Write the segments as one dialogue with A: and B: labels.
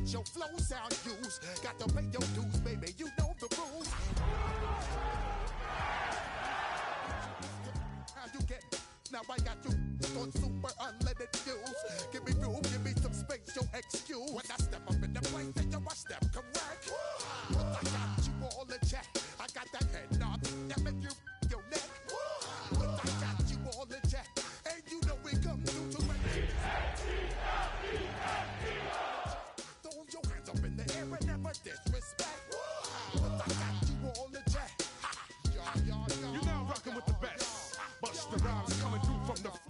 A: what your flow sound use. Got to pay your dues, baby, you know the rules. How you get? Now I got you on super unleaded views. Give me room, give me some space, your excuse. When I step up in the place, then you I step correct. But I got you all in check. I got that head knob that make you your neck. But I got you all in check. And you know we come through to make you. Throw your hands up in the air and never disrespect. But I got you all in check.
B: You're now rocking with the best. Busta Rhymes coming through from the front.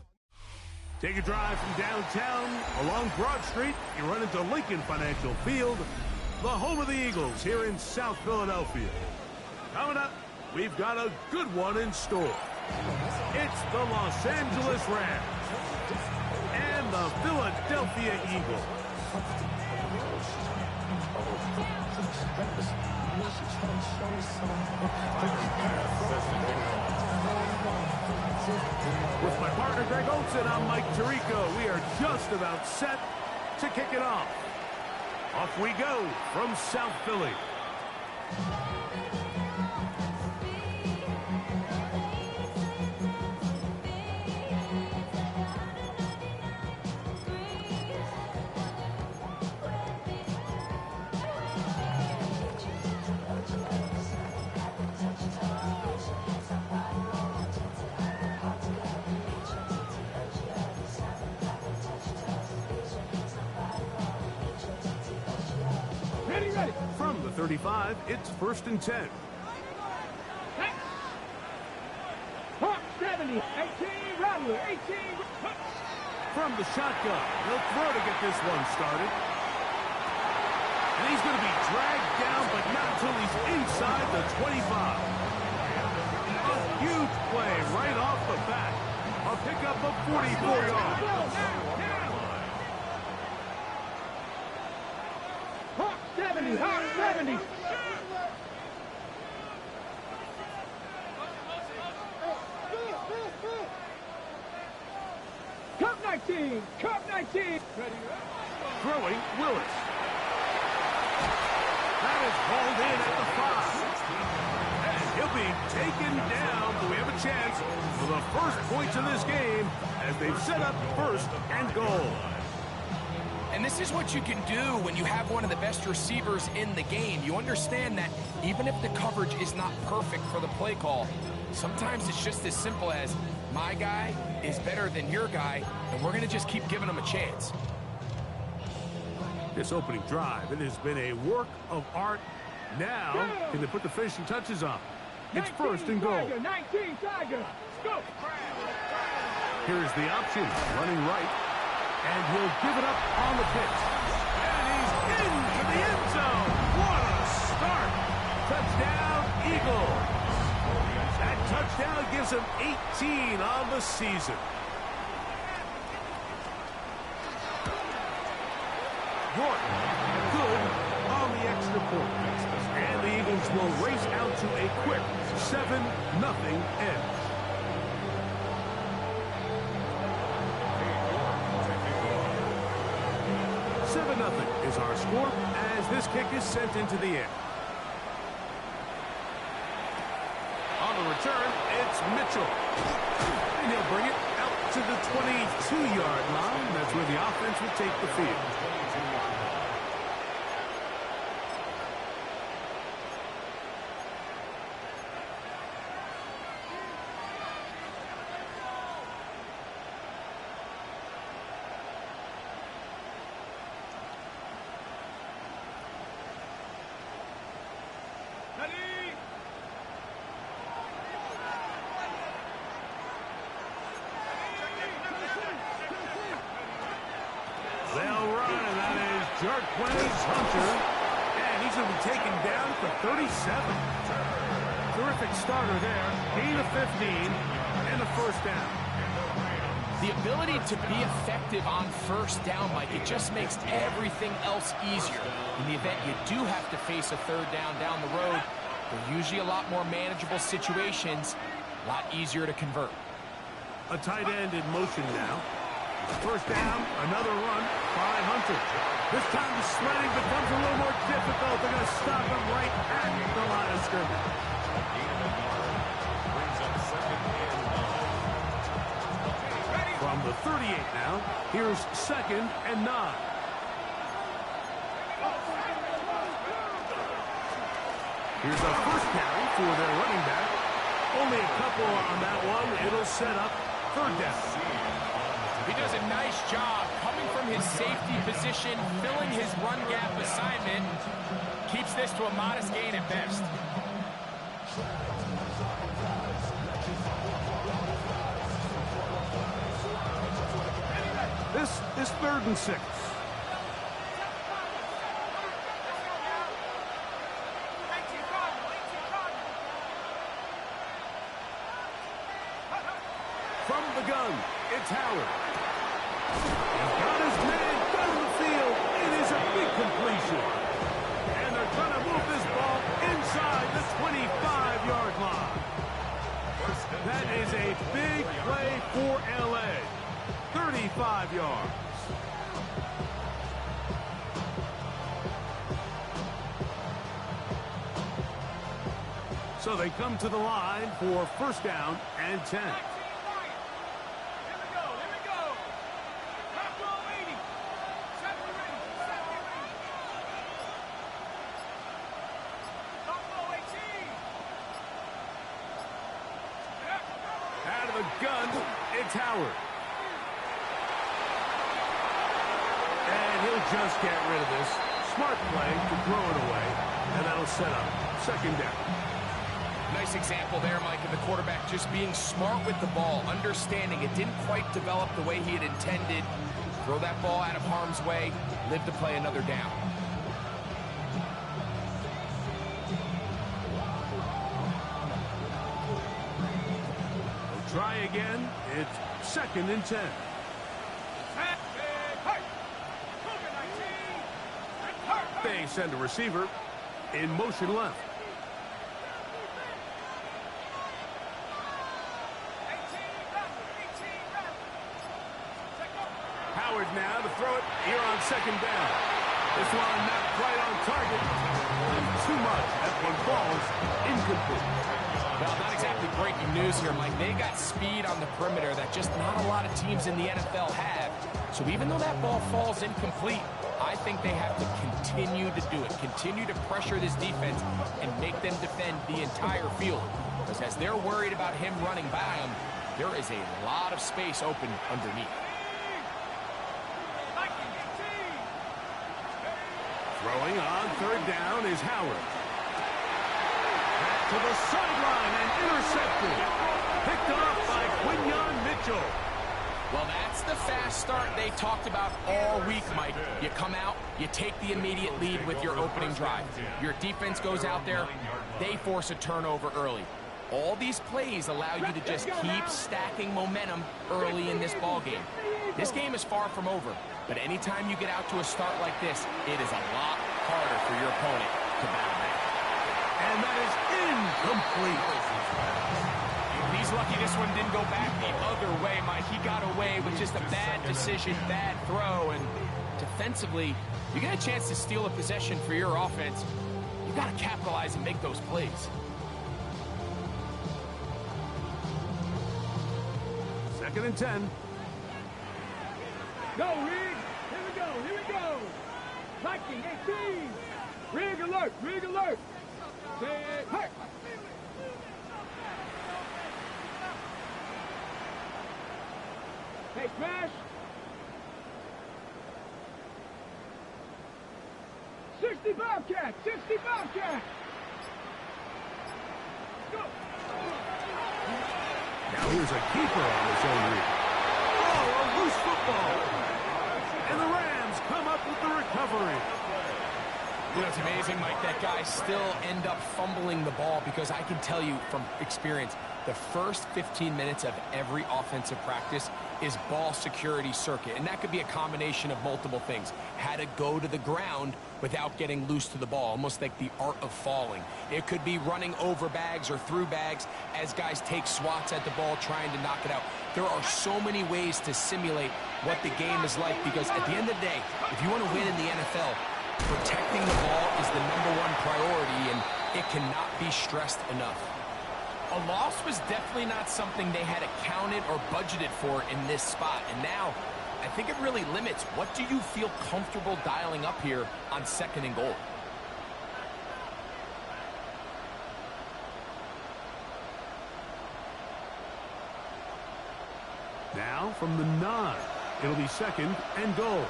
C: Take a drive from downtown along Broad Street. You run into Lincoln Financial Field, the home of the Eagles here in South Philadelphia. Coming up, we've got a good one in store. It's the Los Angeles Rams and the Philadelphia Eagles. With my partner Greg Olson, I'm Mike Tirico. We are just about set to kick it off. Off we go from South Philly. From the 35, it's 1st and 10.
D: Hawk 70, 18, Rattler, 18.
C: From the shotgun, he'll throw to get this one started. And he's going to be dragged down, but not until he's inside the 25. A huge play right off the bat. A pickup of 44 yards.
D: Hawk 70, Hawk 70. Cup 19, Cup 19.
C: Throwing Willis. That is hauled in at the 5. And he'll be taken down, but we have a chance for the first points of this game as they've set up 1st and goal.
E: And this is what you can do when you have one of the best receivers in the game. You understand that even if the coverage is not perfect for the play call, sometimes it's just as simple as my guy is better than your guy, and we're going to just keep giving him a chance.
C: This opening drive, it has been a work of art. Now, can they put the finishing touches on? It's 1st and goal.
D: 19 Tiger, go!
C: Here's the option, running right. And he'll give it up on the pitch. And he's into the end zone. What a start. Touchdown, Eagles. That touchdown gives him 18 on the season. York, good on the extra point. And the Eagles will race out to a quick 7-0 end. 7-0 is our score as this kick is sent into the air. On the return, it's Mitchell. And he'll bring it out to the 22-yard line. That's where the offense will take the field. They'll run, and that is Jarquez Hunter. And he's going to be taken down for 37. Terrific starter there. Gain of 15 and a 1st down.
E: The ability to be effective on 1st down, Mike, it just makes everything else easier. In the event you do have to face a 3rd down the road, they're usually a lot more manageable situations, a lot easier to convert.
C: A tight end in motion now. First down, another run by Hunter. This time the sledding becomes a little more difficult. They're going to stop him right at the line of scrimmage. From the 38 now, here's 2nd and 9. Here's a first down for their running back. Only a couple on that one. It'll set up 3rd down.
E: He does a nice job coming from his safety position, filling his run gap assignment. Keeps this to a modest gain at best.
C: This is 3rd and 6. From the gun, it's Howard. He's got his man down the field. It is a big completion. And they're going to move this ball inside the 25-yard line. That is a big play for L.A. 35 yards. So they come to the line for 1st down and 10. Out of the gun, it's Howard. And he'll just get rid of this. Smart play to throw it away. And that'll set up 2nd down.
E: Nice example there, Mike, of the quarterback just being smart with the ball, understanding it didn't quite develop the way he had intended. Throw that ball out of harm's way, live to play another down.
C: Try again. It's 2nd and 10. They send a receiver in motion left. Howard now to throw it here on 2nd down. This one not quite on target. Too much. That one falls incomplete.
E: Well, not exactly breaking news here, Mike. They got speed on the perimeter that just not a lot of teams in the NFL have. So even though that ball falls incomplete, I think they have to continue to do it. Continue to pressure this defense and make them defend the entire field. Because as they're worried about him running by them, there is a lot of space open underneath.
C: Throwing on 3rd down is Howard. Back to the sideline and intercepted. Picked off by Quinyon Mitchell.
E: Well, that's the fast start they talked about all week, Mike. You come out, you take the immediate lead with your opening drive. Your defense goes out there, they force a turnover early. All these plays allow you to just keep stacking momentum early in this ball game. This game is far from over, but anytime you get out to a start like this, it is a lot harder for your opponent to battle back.
C: And that is incomplete.
E: He's lucky this one didn't go back the other way, Mike. He got away with just a bad decision, bad throw, and defensively, you get a chance to steal a possession for your offense. You got to capitalize and make those plays.
C: 2nd and 10.
D: Go, Rig. Here we go. Here we go. Viking 18. Rig alert. Rig alert. Set. Hut. Hey, Crash. 60 Bobcat. 60 Bobcat. Go.
C: Now here's a keeper on his own read. Oh, a loose football. And the Rams come up with the recovery.
E: You know, it's amazing, Mike, that guys still end up fumbling the ball because I can tell you from experience, the first 15 minutes of every offensive practice is ball security circuit, and that could be a combination of multiple things. How to go to the ground without getting loose to the ball, almost like the art of falling. It could be running over bags or through bags as guys take swats at the ball trying to knock it out. There are so many ways to simulate what the game is like, because at the end of the day, if you want to win in the NFL, protecting the ball is the #1 priority, and it cannot be stressed enough. A loss was definitely not something they had accounted or budgeted for in this spot, and now I think it really limits what do you feel comfortable dialing up here on 2nd and goal.
C: Now from the 9, it'll be 2nd and goal.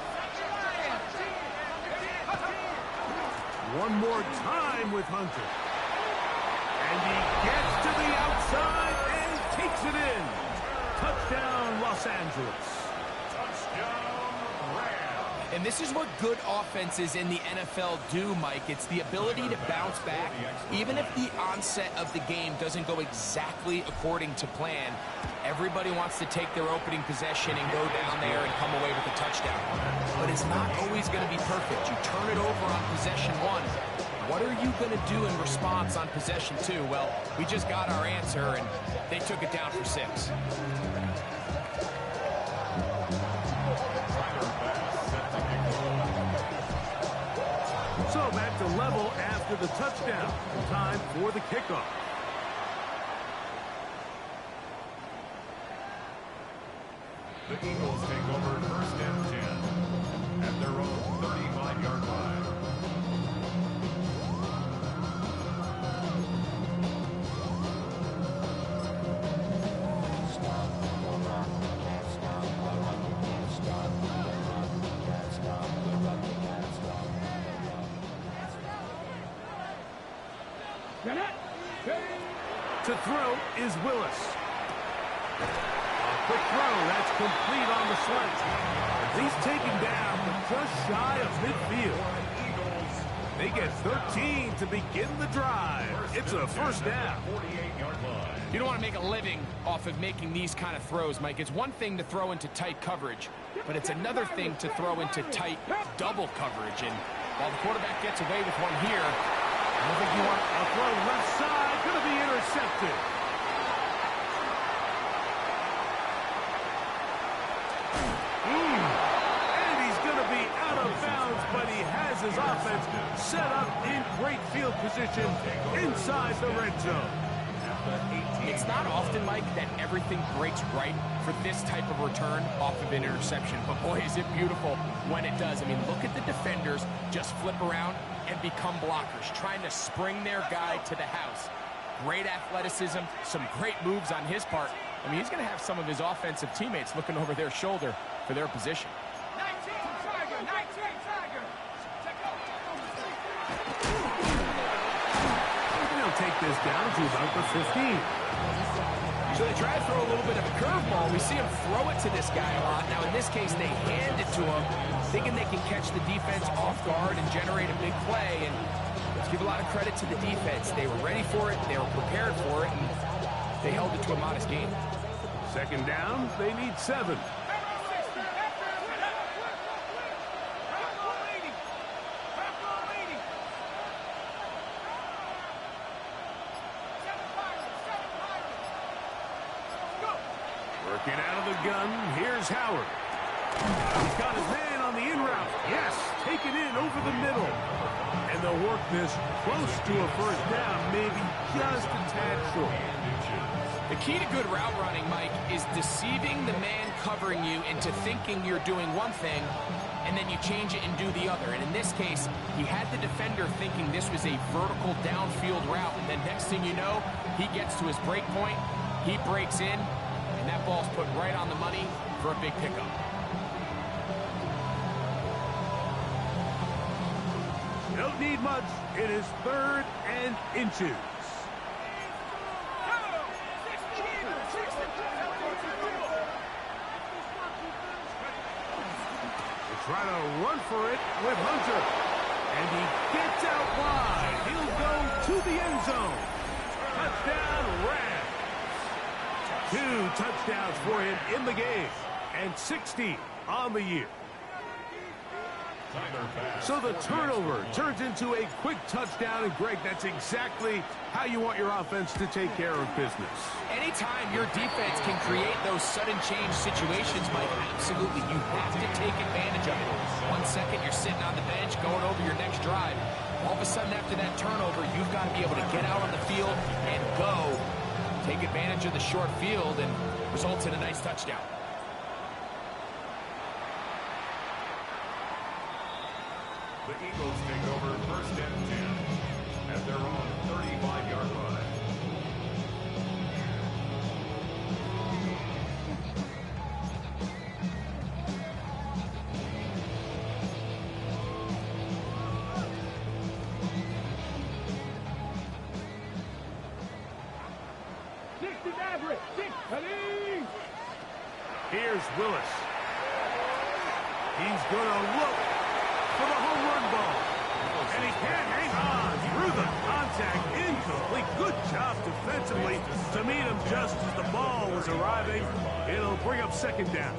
C: One more time with Hunter. And he gets to the outside and takes it in. Touchdown, Los Angeles.
E: And this is what good offenses in the NFL do, Mike. It's the ability to bounce back. Even if the onset of the game doesn't go exactly according to plan, everybody wants to take their opening possession and go down there and come away with a touchdown. But it's not always going to be perfect. You turn it over on possession 1. What are you going to do in response on possession 2? Well, we just got our answer, and they took it down for 6.
C: So back to level after the touchdown. Time for the kickoff.
B: The Eagles take over 1st and 10 at their own 35-yard line.
C: To throw is Willis. A quick throw, that's complete on the slant. He's taken down, but just shy of midfield. They get 13 to begin the drive. It's a 1st down.
E: You don't want to make a living off of making these kind of throws, Mike. It's one thing to throw into tight coverage, but it's another thing to throw into tight double coverage. And while the quarterback gets away with one here, I don't think you want
C: a throw left side, going to be intercepted. And he's going to be out of bounds, but he has his offense set up in great field position inside the red zone.
E: It's not often, Mike, that everything breaks right for this type of return off of an interception. But boy, is it beautiful when it does. I mean, look at the defenders just flip around and become blockers, trying to spring their guy to the house. Great athleticism, some great moves on his part. I mean, he's going to have some of his offensive teammates looking over their shoulder for their position.
D: 19 Tiger.
C: They'll take this down to about the 15.
E: So they try to throw a little bit of a curveball. We see him throw it to this guy a lot. Now, in this case, they hand it to him, thinking they can catch the defense off guard and generate a big play. And let's give a lot of credit to the defense. They were ready for it, they were prepared for it, and they held it to a modest game.
C: 2nd down, they need 7. Working out of the gun, here's Howard. He's got his man on the in route. Yes, taken in over the middle. And they'll work this close to a 1st down, maybe just a tad short.
E: The key to good route running, Mike, is deceiving the man covering you into thinking you're doing one thing, and then you change it and do the other. And in this case, he had the defender thinking this was a vertical downfield route, and then next thing you know, he gets to his break point, he breaks in, and that ball's put right on the money for a big pickup.
C: Don't need much. It is 3rd and inches. They try to run for it with Hunter. And he gets out wide. He'll go to the end zone. Touchdown, Rams. 2 touchdowns for him in the game. and 16 on the year.
B: Tyler Bass,
C: So the
B: 40
C: turnover
B: extra
C: turns into a quick touchdown, and Greg, that's exactly how you want your offense to take care of business.
E: Anytime your defense can create those sudden change situations, Mike, absolutely, you have to take advantage of it. 1 second, you're sitting on the bench going over your next drive. All of a sudden, after that turnover, you've got to be able to get out on the field and go. Take advantage of the short field, and results in a nice touchdown.
B: The Eagles take over first and 10 at their own 35-yard line.
C: Here's Willis. He's going to look for the home run ball. And he can hang on through the contact. Incomplete. Good job defensively to meet him just as the ball was arriving. It'll bring up second down.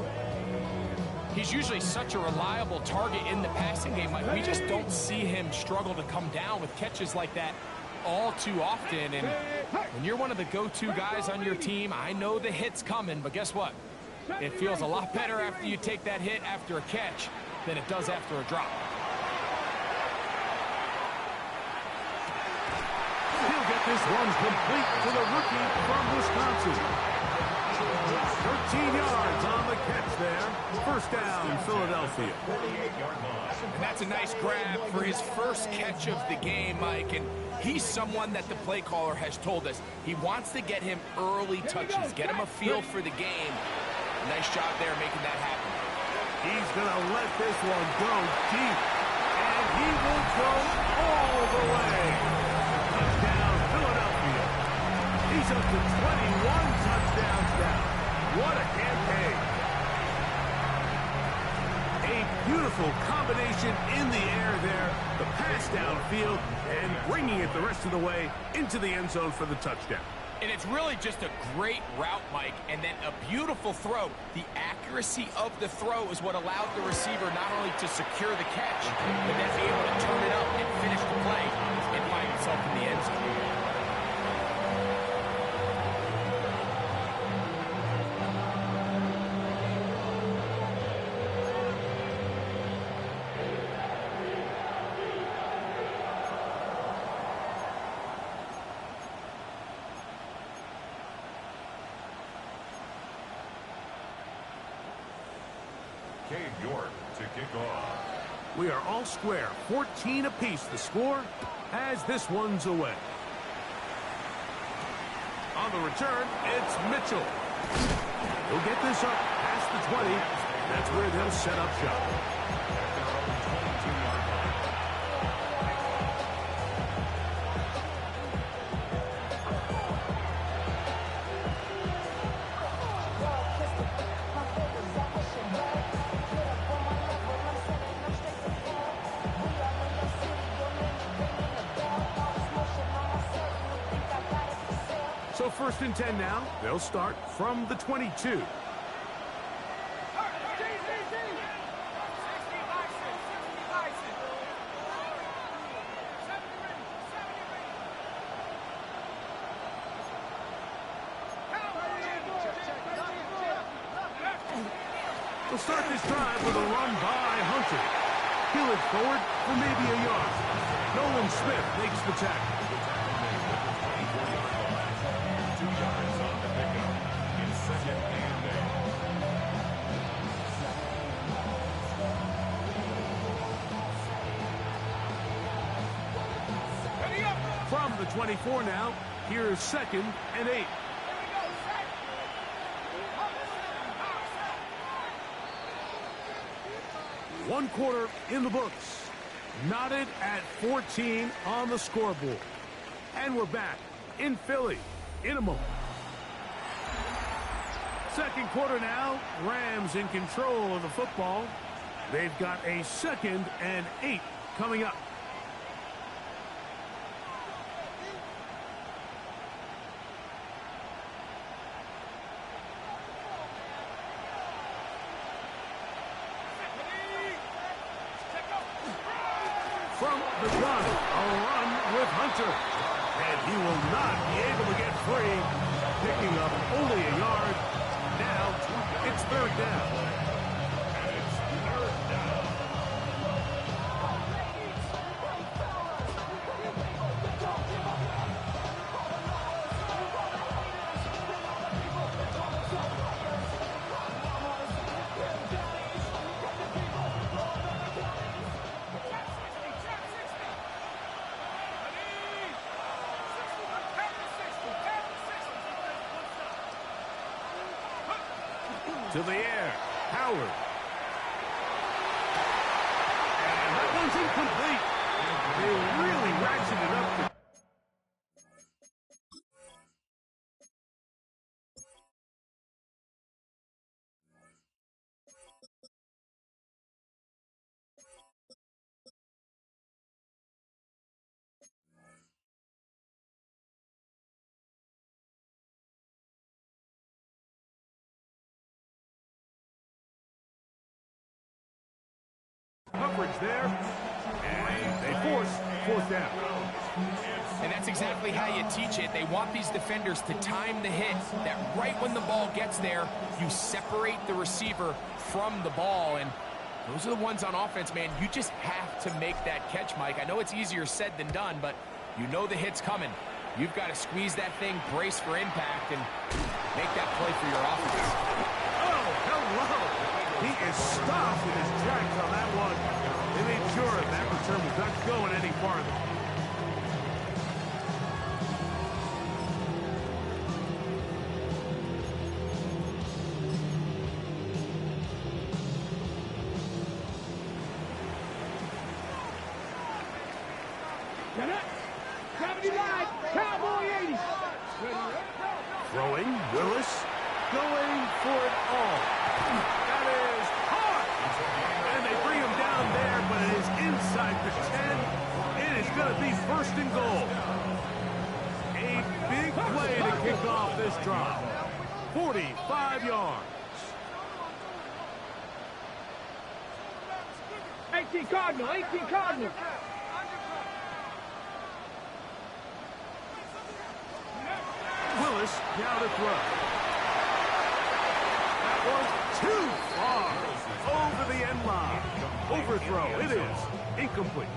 E: He's usually such a reliable target in the passing game, Mike. We just don't see him struggle to come down with catches like that all too often. And when you're one of the go-to guys on your team, I know the hit's coming, but guess what? It feels a lot better after you take that hit after a catch than it does after a drop.
C: He'll get this one complete to the rookie from Wisconsin. 13 yards on the catch there. First down, Philadelphia.
E: And that's a nice grab for his first catch of the game, Mike. And he's someone that the play caller has told us he wants to get him early touches, get him a feel for the game. Nice job there making that happen.
C: He's going to let this one go deep. And he will go all the way. Touchdown, Philadelphia. He's up to 21 touchdowns now. What a campaign. A beautiful combination in the air there. The pass downfield and bringing it the rest of the way into the end zone for the touchdown.
E: And it's really just a great route, Mike, and then a beautiful throw. The accuracy of the throw is what allowed the receiver not only to secure the catch, but then be able to turn it up and finish the play and find himself in the end zone.
B: Cade York to kick off.
C: We are all square, 14 apiece the score as this one's away. On the return, it's Mitchell. He'll get this up past the 20. That's where they'll set up shop. So first and 10 now. They'll start from the 22. We'll start this drive with a run by Hunter. He'll it forward for maybe a yard. Nolan Smith makes the tackle. From the 24 now, here's second and 8. One quarter in the books. Knotted at 14 on the scoreboard. And we're back in Philly in a moment. Second quarter now. Rams in control of the football. They've got a second and 8 coming up. from the gun. A run with Hunter. And he will not be able to get free. Picking up only a yard. Now it's third down. To the air, Howard. And that one's incomplete. They really ratcheted up the coverage there, and they force fourth down.
E: And that's exactly how you teach it. They want these defenders to time the hit, that right when the ball gets there, you separate the receiver from the ball. And those are the ones on offense, man. You just have to make that catch, Mike. I know it's easier said than done, but you know the hit's coming. You've got to squeeze that thing, brace for impact, and make that play for your offense.
C: Oh, hello! He is stopped in his tracks on that one. They made sure that return was not going any farther.
D: Cowboy 80.
C: Throwing, Willis, going for it all. That is hard. And they bring him down there, but it is inside the 10. It is going to be first and goal. A big play to kick off this drive. 45 yards.
D: 18 Cardinal, 18 Cardinal.
C: Willis now to throw. That was too far. Over the end line. Overthrow. It is incomplete.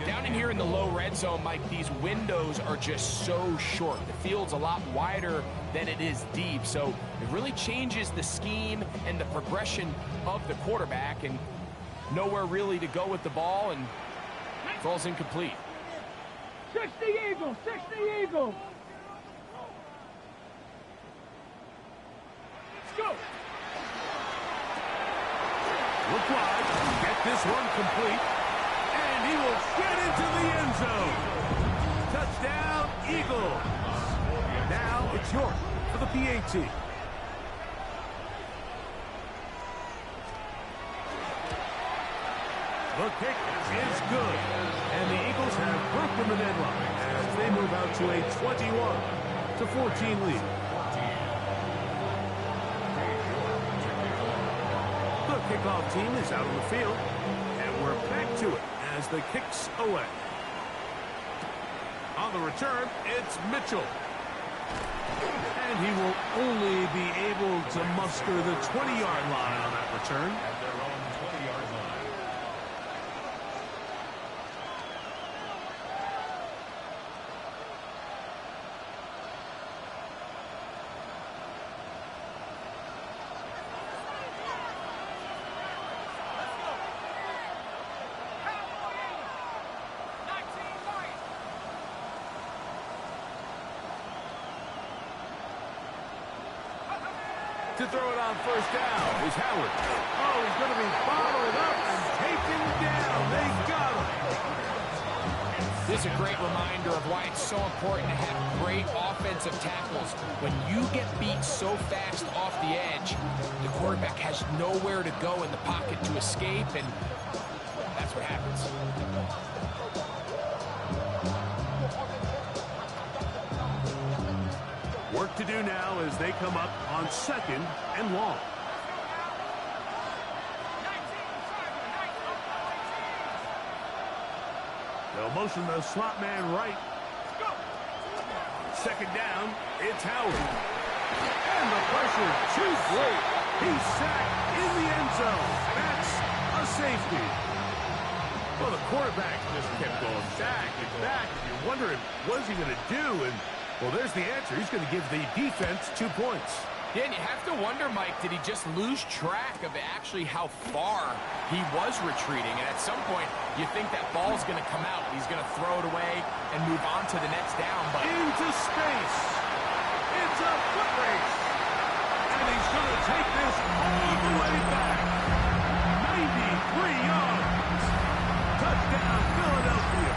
E: Down in here in the low red zone, Mike, these windows are just so short. The field's a lot wider than it is deep, so it really changes the scheme and the progression of the quarterback, and nowhere really to go with the ball, and falls incomplete.
D: 60 Eagles, 60 Eagles. Let's go.
C: Look wide. Get this one complete. And he will get into the end zone. Touchdown, Eagles. Now it's York for the PAT. The kick is good. And the Eagles have broken the deadline as they move out to a 21-14 lead. The kickoff team is out on the field, and we're back to it as the kick's away. On the return, it's Mitchell. And he will only be able to muster the 20-yard line on that return.
B: At their own 20-yard line.
C: To throw it on first down is Howard. Oh, he's going to be bottled up and taken down. They got him.
E: This is a great reminder of why it's so important to have great offensive tackles. When you get beat so fast off the edge, the quarterback has nowhere to go in the pocket to escape, and that's what happens.
C: Work to do now as they come up on second and long. They'll motion the slot man right. Second down, it's Howard. And the pressure too great. He's sacked in the end zone. That's a safety. Well, the quarterback just kept going back and back. You're wondering, what is he going to do? And, well, there's the answer. He's going to give the defense 2 points.
E: Yeah, and you have to wonder, Mike, did he just lose track of actually how far he was retreating? And at some point, you think that ball's going to come out. He's going to throw it away and move on to the next down. But
C: into space. It's a foot race. And he's going to take this all the way back. 93 yards. Touchdown, Philadelphia.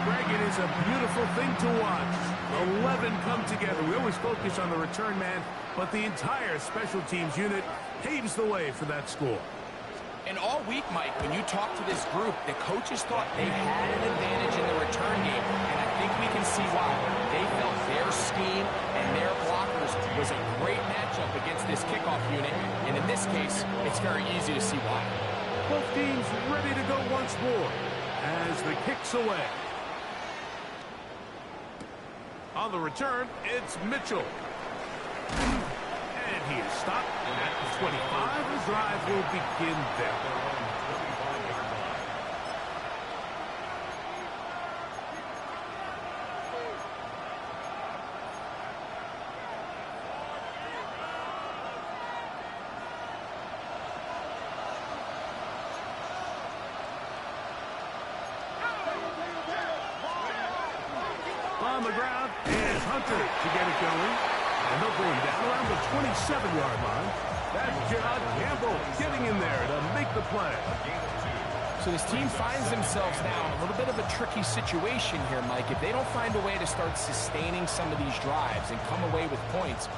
C: Greg, it is a beautiful thing to watch. 11 come together. We always focus on the return man, but the entire special teams unit paves the way for that score.
E: And all week, Mike, when you talk to this group, the coaches thought they had an advantage in the return game, and I think we can see why. They felt their scheme and their blockers was a great matchup against this kickoff unit, and in this case, it's very easy to see why.
C: Both teams ready to go once more as the kick's away. On the return, it's Mitchell. And he is stopped at the 25. The drive will begin there. On the ground is Hunter to get it going. And they'll bring him down around the 27-yard line. That's John Campbell getting in there to make the play.
E: So this team finds themselves now in a little bit of a tricky situation here, Mike. If they don't find a way to start sustaining some of these drives and come away with points,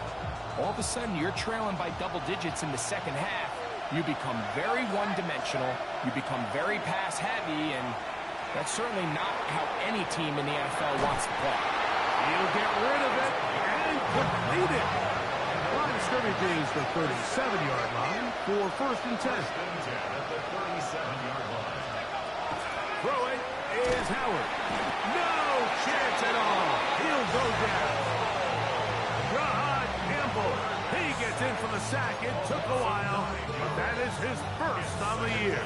E: all of a sudden you're trailing by double digits in the second half. You become very one-dimensional. You become very pass-heavy, and that's certainly not how any team in the NFL wants to play.
C: He'll get rid of it and complete it. Line of scrimmage is the 37-yard line for 1st and 10. Throwing is Howard. No chance at all. He'll go down. John Campbell. He gets in for the sack. It took a while, but that is his first on the year.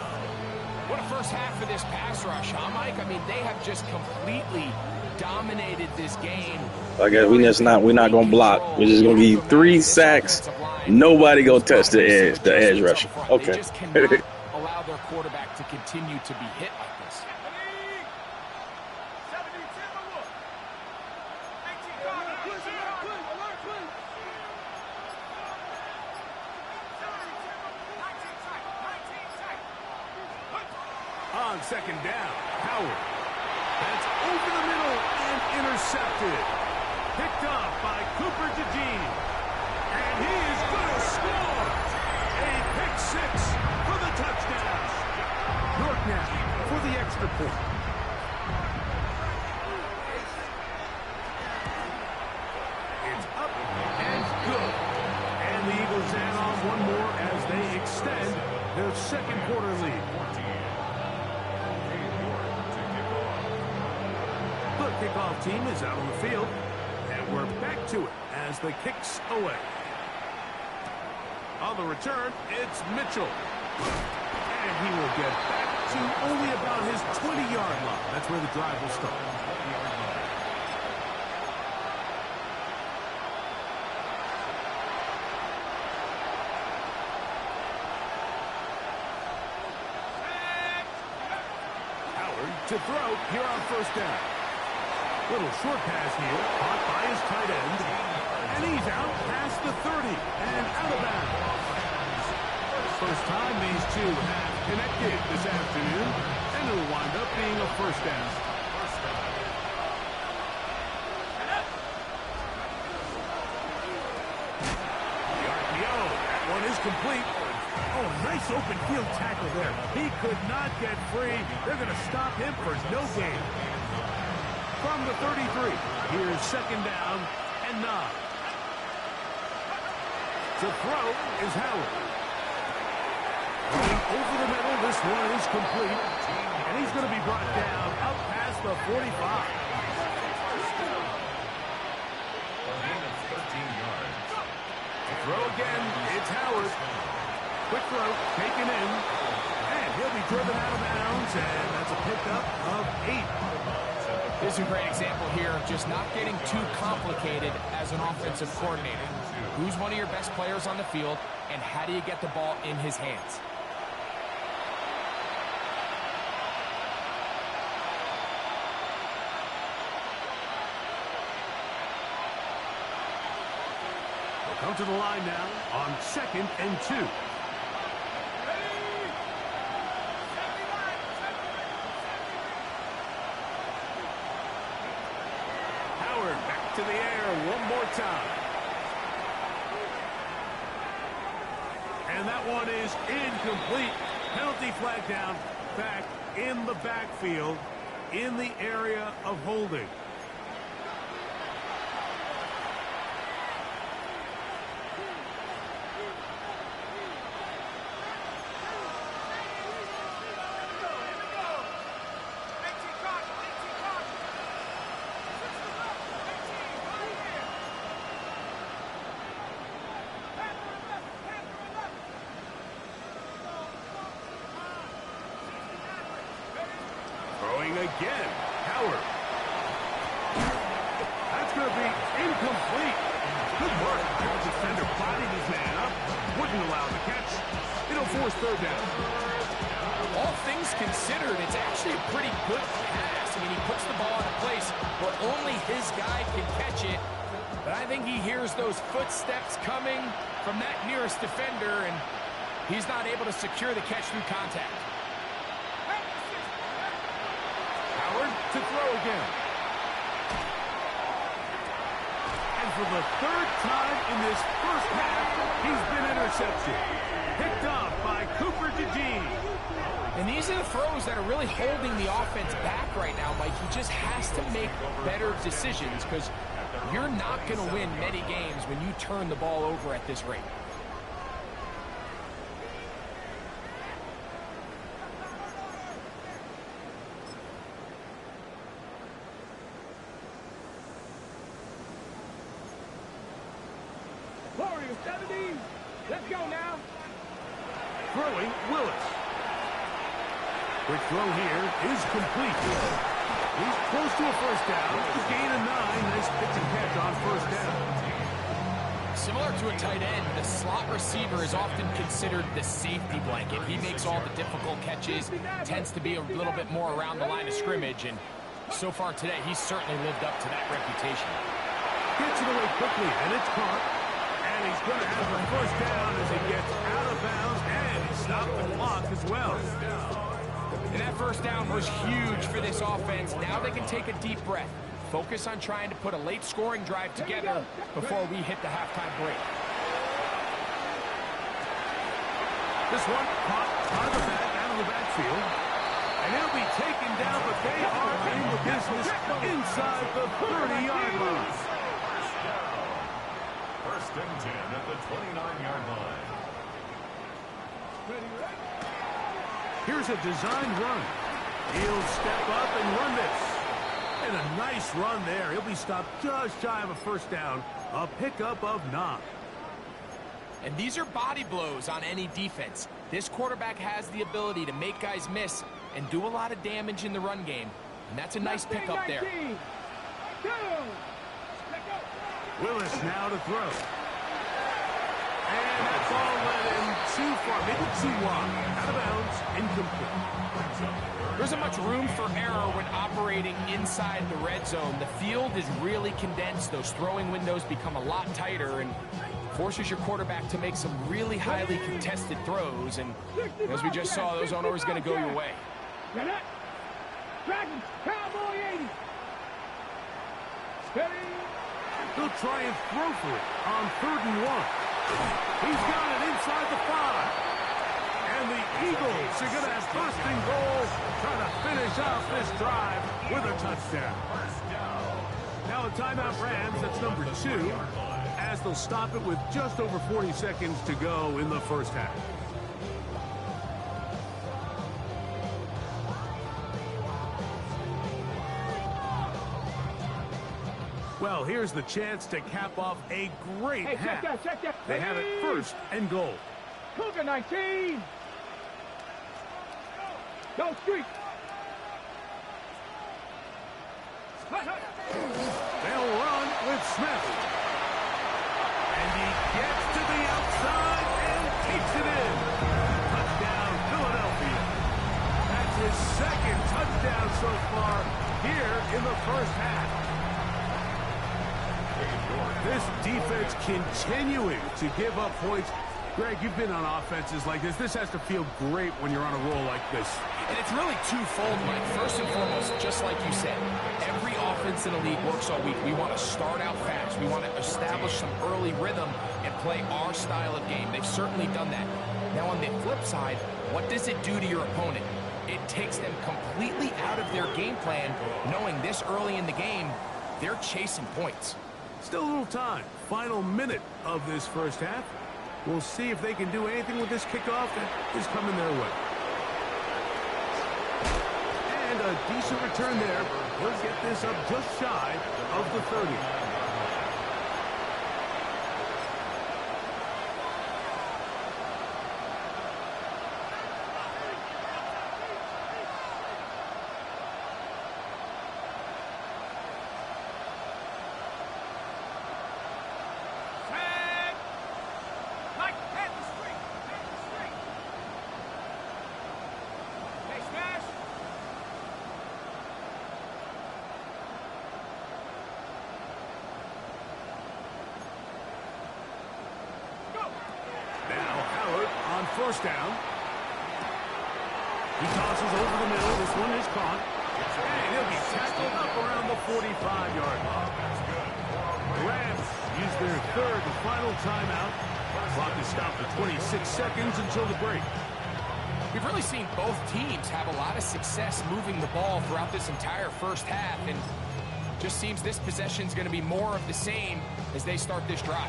E: What a first half of this pass rush, huh, Mike? I mean, they have just completely dominated this game.
F: I guess we're not gonna block. We're just gonna give you 3 sacks. Nobody gonna touch the edge rusher. Okay.
E: They just cannot allow their quarterback to continue to be hit like this.
C: On second down, Howard. That's over the middle and intercepted. Picked up by Cooper DeJean. And he is going to score. A pick 6 for the touchdown. York now for the extra point. It's up and good. And the Eagles add on one more as they extend their second quarter lead. The kickoff team is out on the field, and we're back to it as the kick's away. On the return, it's Mitchell. And he will get back to only about his 20-yard line. That's where the drive will start. Howard to throw here on first down. Little short pass here, caught by his tight end. And he's out past the 30 and out of bounds. First time these two have connected this afternoon, and it'll wind up being a first down. The RPO, that one is complete. Oh, nice open field tackle there. He could not get free. They're going to stop him for no gain. From the 33, here's second down and 9. To throw is Howard. Going over the middle, this one is complete. And he's going to be brought down up past the 45. Throw again, it's Howard. Quick throw, taken in. And he'll be driven out of bounds, and that's a pickup of 8.
E: This is a great example here of just not getting too complicated as an offensive coordinator. Who's one of your best players on the field, and how do you get the ball in his hands?
C: We'll come to the line now on 2nd and 2. Back to the air one more time. And that one is incomplete. Penalty flag down. Back in the backfield in the area of holding. Again, Howard. That's going to be incomplete. Good work. The defender bodied his man up. Wouldn't allow the catch. It'll force 3rd down.
E: All things considered, it's actually a pretty good pass. I mean, he puts the ball in a place where only his guy can catch it. But I think he hears those footsteps coming from that nearest defender, and he's not able to secure the catch through contact.
C: To throw again. And for the 3rd time in this first half, he's been intercepted. Picked off by Cooper DeJean.
E: And these are the throws that are really holding the offense back right now, Mike. He just has to make better decisions because you're not going to win many games when you turn the ball over at this rate.
D: Warriors 70. Let's go now.
C: Throwing, Willis. Quick throw here is complete. He's close to a 1st down. Gain of 9. Nice pitch and catch on 1st down.
E: Similar to a tight end, the slot receiver is often considered the safety blanket. He makes all the difficult catches, tends to be a little bit more around the line of scrimmage, and so far today, he's certainly lived up to that reputation.
C: Gets it away quickly, and it's caught. And he's going to have the 1st down as he gets out of bounds, and he stopped the clock as well.
E: And that 1st down was huge for this offense. Now they can take a deep breath. Focus on trying to put a late scoring drive together before we hit the halftime break.
C: This one caught out of the backfield. And it'll be taken down, but they are in the business inside the 30-yard line.
B: 1st and 10 at the 29-yard line.
C: Here's a designed run. He'll step up and run this. And a nice run there. He'll be stopped just shy of a 1st down. A pickup of 9.
E: And these are body blows on any defense. This quarterback has the ability to make guys miss and do a lot of damage in the run game. And that's a nice pickup there.
C: Willis now to throw. And that ball went in too far, maybe too wide. Out of bounds, incomplete.
E: There isn't much room for error when operating inside the red zone. The field is really condensed. Those throwing windows become a lot tighter and forces your quarterback to make some really highly contested throws. And as we just saw, those aren't always going to go your way.
D: Dragon, Cowboy 80. Steady.
C: He'll try and throw for it on 3rd and 1. He's got it inside the 5. And the Eagles are going to have 1st and goal, trying to finish off this drive with a touchdown. Now a timeout Rams, that's number 2, as they'll stop it with just over 40 seconds to go in the 1st half. Well, here's the chance to cap off a great half.
D: Check that.
C: They have it first and goal.
D: Cougar 19. Go street.
C: They'll run with Smith. And he gets to the outside and takes it in. Touchdown, Philadelphia. That's his second touchdown so far here in the first half. This defense continuing to give up points. Greg, you've been on offenses like this. This has to feel great when you're on a roll like this.
E: And it's really twofold, Mike. First and foremost, just like you said, every offense in the league works all week. We want to start out fast. We want to establish some early rhythm and play our style of game. They've certainly done that. Now, on the flip side, what does it do to your opponent? It takes them completely out of their game plan, knowing this early in the game, they're chasing points.
C: Still a little time. Final minute of this first half. We'll see if they can do anything with this kickoff that is coming their way. And a decent return there. He'll get this up just shy of the 30. First down. He tosses over the middle. This one is caught. And he'll be tackled up around the 45-yard line. Rams use their third and final timeout. Clock is stopped at 26 seconds until the break.
E: We've really seen both teams have a lot of success moving the ball throughout this entire first half, and just seems this possession is going to be more of the same as they start this drive.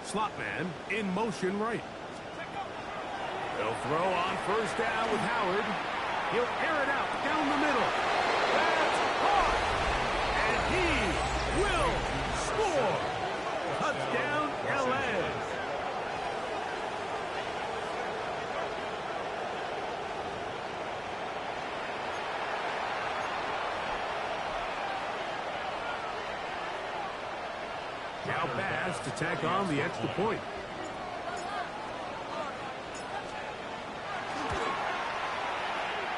C: Slot man in motion right. They'll throw on first down with Howard. He'll air it out down the middle. That's caught. And he will score. Touchdown, LA. Now Bass to tack on the extra point.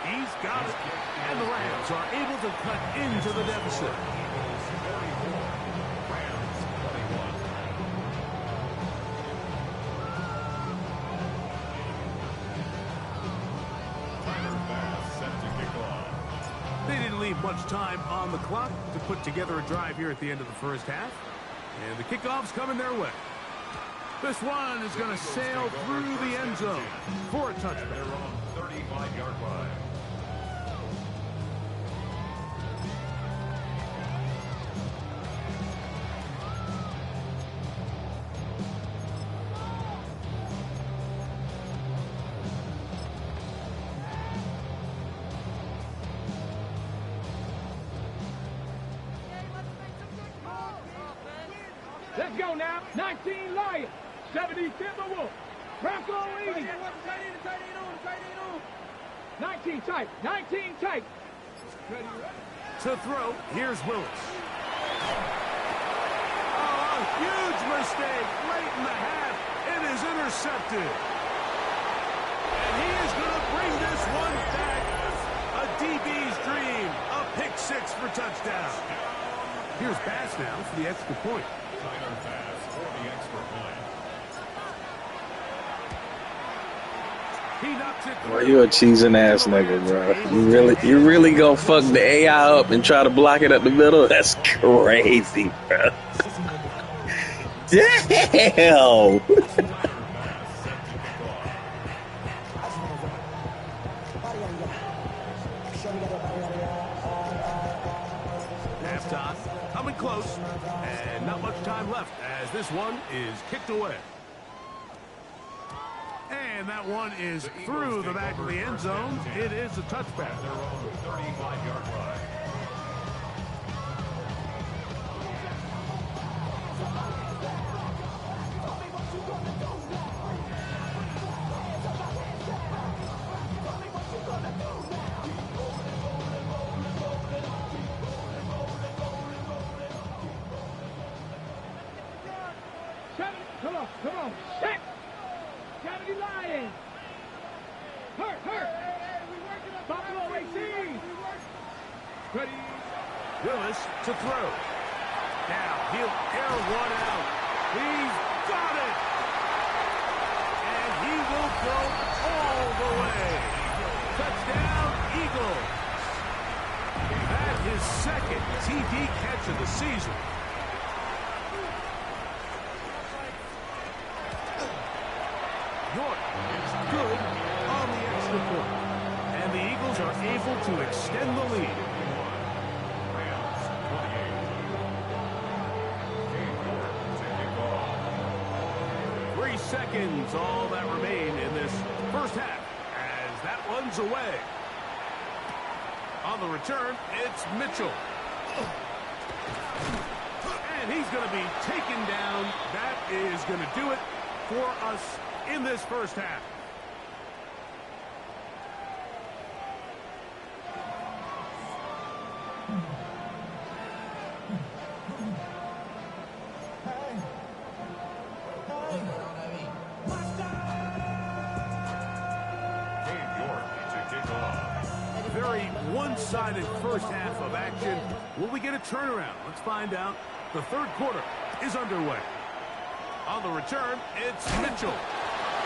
C: He's got it. And the Rams are able to cut into the deficit. They didn't leave much time on the clock to put together a drive here at the end of the first half. And the kickoff's coming their way. This one is going to sail through the end zone for a touchdown.
B: They're on 35-yard line.
D: Let's go now. 19 Lions, 70 Timberwolves. Bronco 80. 19 tight. 19 tight.
C: To throw, here's Willis. Oh, a huge mistake late in the half. It is intercepted. And he is going to bring this one back. A DB's dream. A pick six for touchdown. Here's Bass now for the extra point.
B: Tyler Bass for the extra point.
C: He knocks it through.
F: Boy, you a cheesing ass nigga, bro. You really gonna fuck the AI up and try to block it up the middle? That's crazy, bro. Damn.
C: close, and not much time left as this one is kicked away. And that one is through the back of the end zone. It is a touchback.
B: Their own 35-yard line.
D: Come on, set! Kennedy Lions! Hurt! Buffalo AC! Ready?
C: Willis to throw. Now he'll air one out. He's got it! And he will go all the way. Touchdown, Eagles. That his second TD catch of the season. York is good on the extra point. And the Eagles are able to extend the lead.
B: Rams 28.
C: 3 seconds, all that remain in this first half as that one's away. On the return, it's Mitchell. And he's going to be taken down. That is going to do it for us in this first half. Very one-sided first half of action. Will we get a turnaround? Let's find out. The third quarter is underway. On the return, it's Mitchell.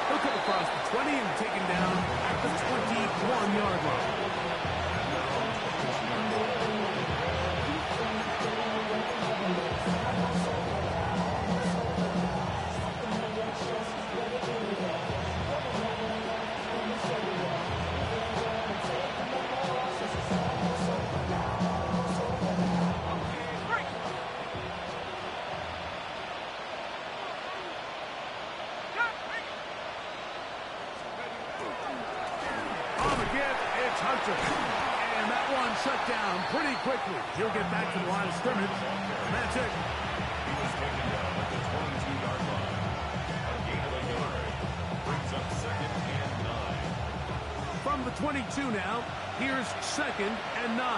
C: He'll come across the 20 and taken down at the 21-yard line. Hunter. And that one shut down pretty quickly. He'll get back to the line of scrimmage. And that's it.
B: He was taken down at the 22-yard line. A gain of a yard. Brings up 2nd and 9.
C: From the 22 now, here's 2nd and 9.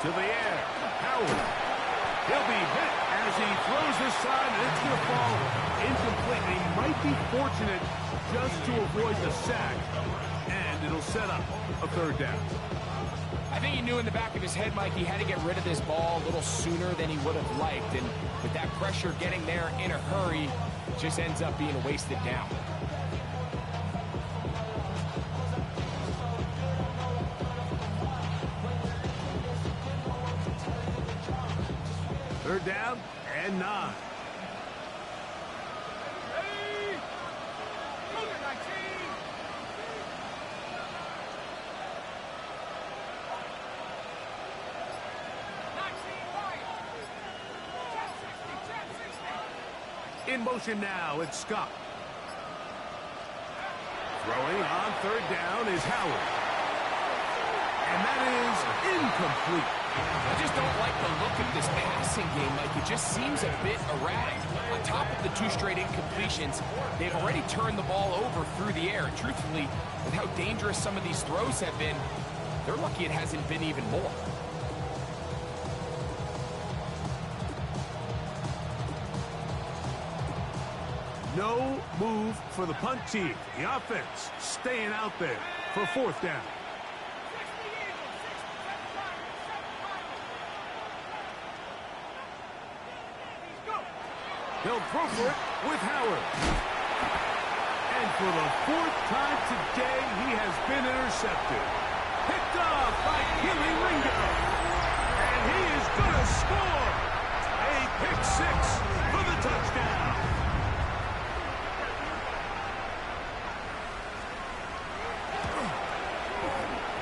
C: To the air. Howard. He'll be hit as he throws this side, and it's going to fall incomplete. He might be fortunate just to avoid the sack, and it'll set up a third down.
E: I think he knew in the back of his head, Mike, he had to get rid of this ball a little sooner than he would have liked, and with that pressure getting there in a hurry, it just ends up being a wasted down.
C: Third down and 9. In motion now, it's Scott. Throwing on third down is Howard. And that is incomplete.
E: I just don't like the look of this passing game, Mike. It just seems a bit erratic. On top of the 2 straight incompletions, they've already turned the ball over through the air. And truthfully, with how dangerous some of these throws have been, they're lucky it hasn't been even more.
C: No move for the punt team. The offense staying out there for 4th down. He'll throw for it with Howard. And for the 4th time today, he has been intercepted. Picked off by Keely Ringo. And he is going to score. A pick 6 for the touchdown.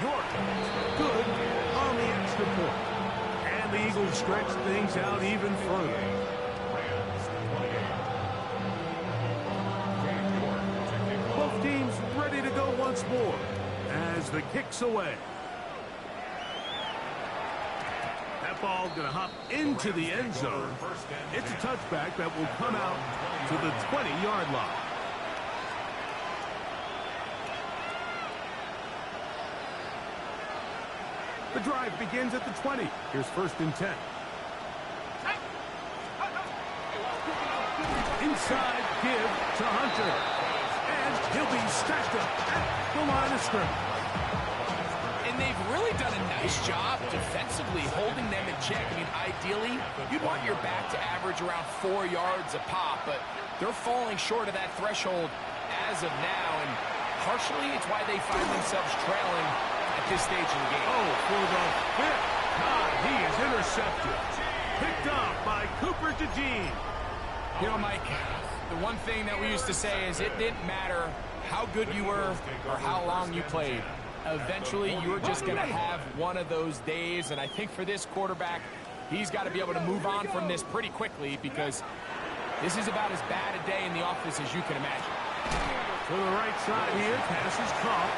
C: York good on the extra point. once more as the kick's away. That ball going to hop into the end zone. It's a touchback that will come out to the 20-yard line. The drive begins at the 20. Here's 1st and 10. Inside give to Hunter. And he'll be stacked up at the line of scrimmage.
E: And they've really done a nice job defensively holding them in check. I mean, ideally, you'd want your back to average around 4 yards a pop, but they're falling short of that threshold as of now, and partially it's why they find themselves trailing at this stage of the game.
C: Oh, for the 5th time, he is intercepted. Picked off by Cooper DeJean.
E: You know, Mike, the one thing that we used to say is it didn't matter how good you were or how long you played. Eventually, you're just going to have one of those days, and I think for this quarterback, he's got to be able to move on from this pretty quickly because this is about as bad a day in the office as you can imagine.
C: To the right side here, pass is caught.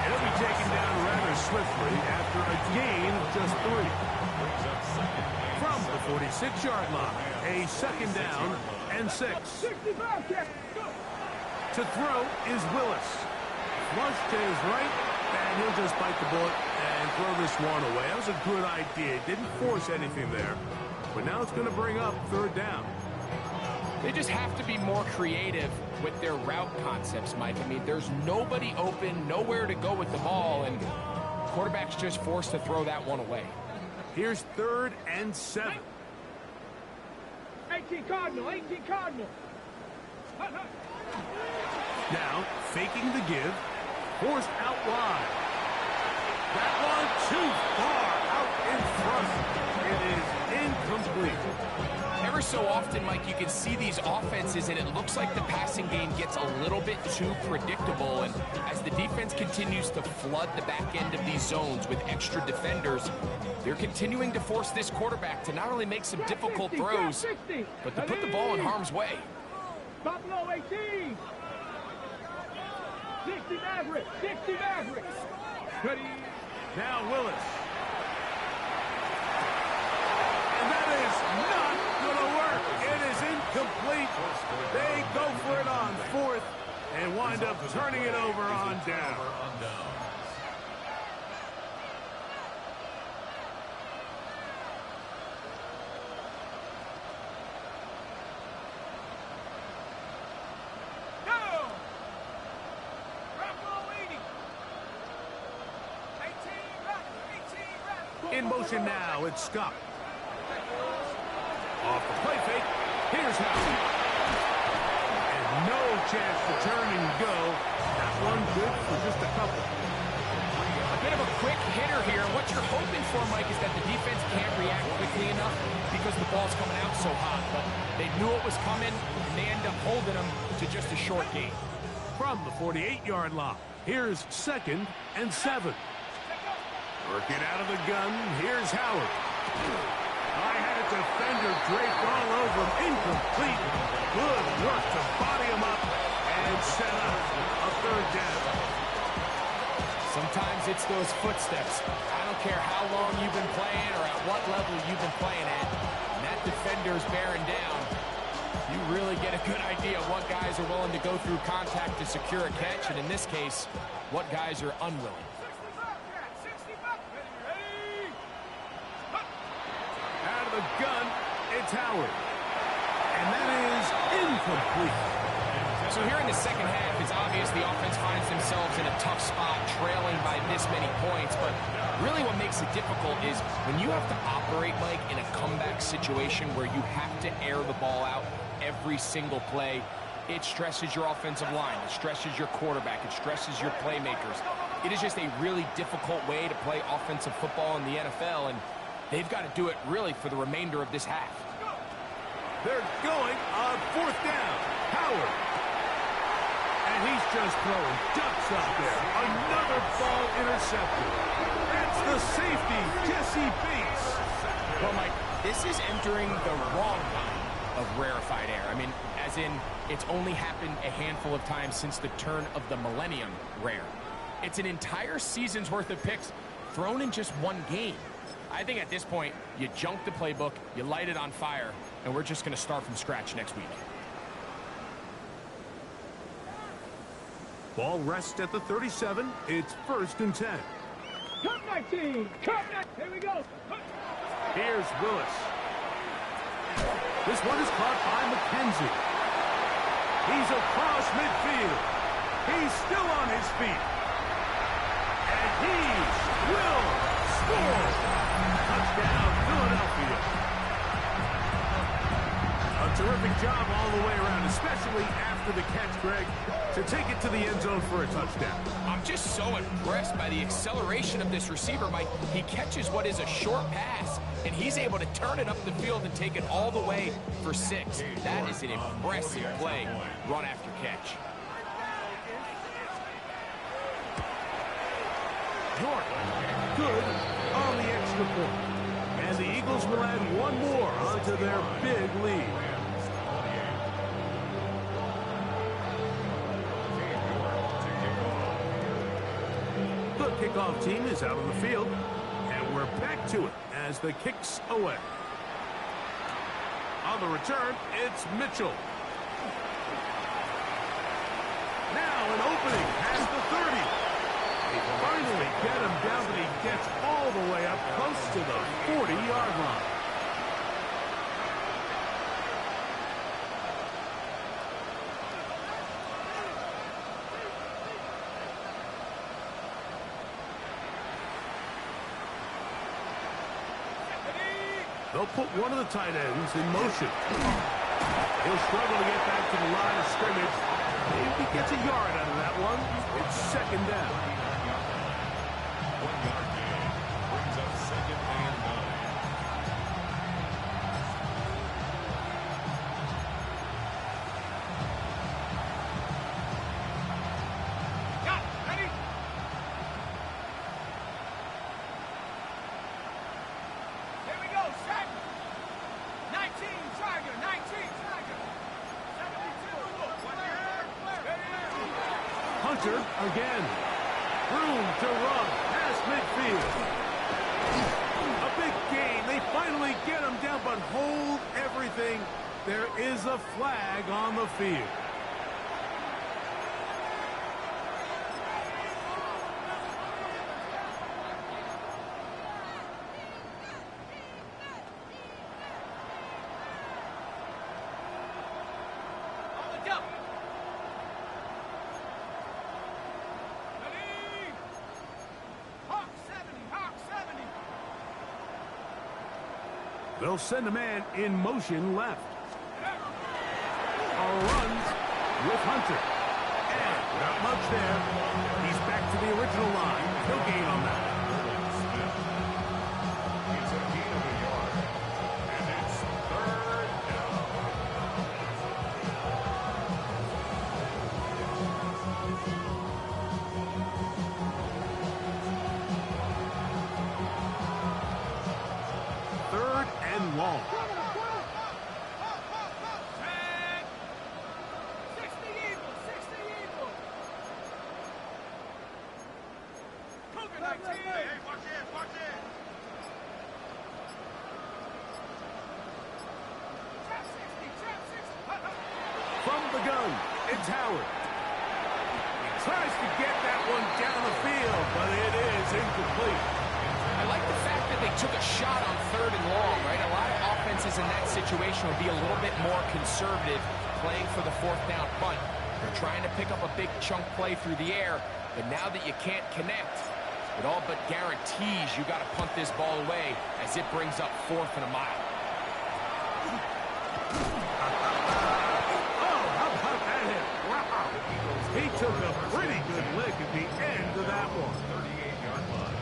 C: It'll be taken down rather swiftly after a gain of just 3. From the 46-yard line, a 2nd down and 6. To throw is Willis. Flush to his right, and he'll just bite the bullet and throw this one away. That was a good idea. Didn't force anything there, but now it's going to bring up 3rd down.
E: They just have to be more creative with their route concepts, Mike. I mean, there's nobody open, nowhere to go with the ball, and quarterback's just forced to throw that one away.
C: Here's 3rd and 7.
D: 18 Cardinal, 18 Cardinal.
C: Now, faking the give, forced out wide. That one too far out in front. It is incomplete.
E: Ever so often, Mike, you can see these offenses, and it looks like the passing game gets a little bit too predictable. And as the defense continues to flood the back end of these zones with extra defenders, they're continuing to force this quarterback to not only make some difficult throws, but to put the ball in harm's way.
D: Buffalo 18. 60 Mavericks, 60 Mavericks.
C: Now Willis. And that is not going to work. It is incomplete. They go for it on 4th and wind up turning it over on down. In motion now, it's Scott. Off the play fake, here's Howard. And no chance to turn and go. That one good for just a couple.
E: A bit of a quick hitter here. What you're hoping for, Mike, is that the defense can't react quickly enough because the ball's coming out so hot. But they knew it was coming, and they end up holding them to just a short gain.
C: From the 48-yard line, here's 2nd and 7. Working out of the gun, here's Howard. I had a defender draped all over him. Incomplete. Good work to body him up and set up a 3rd down.
E: Sometimes it's those footsteps. I don't care how long you've been playing or at what level you've been playing at. And that defender's bearing down. You really get a good idea of what guys are willing to go through contact to secure a catch, and in this case, what guys are unwilling.
C: Out of the gun, it's Howard. And that is incomplete.
E: So here in the second half, it's obvious the offense finds themselves in a tough spot, trailing by this many points. But really what makes it difficult is when you have to operate, Mike, in a comeback situation where you have to air the ball out every single play, it stresses your offensive line, it stresses your quarterback, it stresses your playmakers. It is just a really difficult way to play offensive football in the NFL, and they've got to do it really for the remainder of this half.
C: They're going on 4th down. Howard. And he's just throwing ducks out there. Another ball intercepted. That's the safety, Jesse Bates.
E: Well, Mike, this is entering the wrong kind of rarefied air. I mean, as in, it's only happened a handful of times since the turn of the millennium rare. It's an entire season's worth of picks thrown in just one game. I think at this point, you junk the playbook, you light it on fire, and we're just going to start from scratch next week.
C: Ball rests at the 37. It's 1st and 10.
D: Come 19. Come 19. Here we go.
C: Here's Willis. This one is caught by McKenzie. He's across midfield. He's still on his feet. And he will score. Touchdown, Philadelphia. A terrific job all the way around, especially after the catch, Greg, to take it to the end zone for a touchdown.
E: I'm just so impressed by the acceleration of this receiver, Mike. He catches what is a short pass, and he's able to turn it up the field and take it all the way for 6. That is an impressive play, run after catch.
C: York, good on the extra point. And the Eagles will add one more onto their big lead. The kickoff team is out on the field, and we're back to it as the kick's away. On the return, it's Mitchell. Now an opening at the 30. They finally get him down, but he gets all the way up close to the 40-yard line. They'll put one of the tight ends in motion. He'll struggle to get back to the line of scrimmage. Maybe he gets a yard out of that one. It's 2nd down.
B: 1-yard gain brings up 2nd and 9.
D: Got it. Ready? Here we go. Set. 19. Tiger. 19. Tiger. 72.
C: Hunter again. Room to run past midfield. A big gain. They finally get him down, but hold everything. There is a flag on the field.
D: On the double. Ready? Hawk 70. Hawk 70.
C: They'll send a man in motion left. A run with Hunter. And not much there. He's back to the original line. No gain on that.
B: It's a gain of a yard, and it's 3rd down.
C: Third and long.
D: 60 Eagles. 60 Eagles. Cougar 19. Hey, watch it. Watch it. Trap 60. Trap 60.
C: From the gun, it's Howard. He tries to get that one down the field, but it is incomplete.
E: I like the fact that they took a shot on 3rd and long, right? A lot of offenses in that situation would be a little bit more conservative playing for the 4th down punt. They're trying to pick up a big chunk play through the air, but now that you can't connect, it all but guarantees you got to punt this ball away as it brings up 4th and a mile.
C: Oh, how about that hit? Wow. He took a pretty good lick at the end of that one.
B: 38-yard line.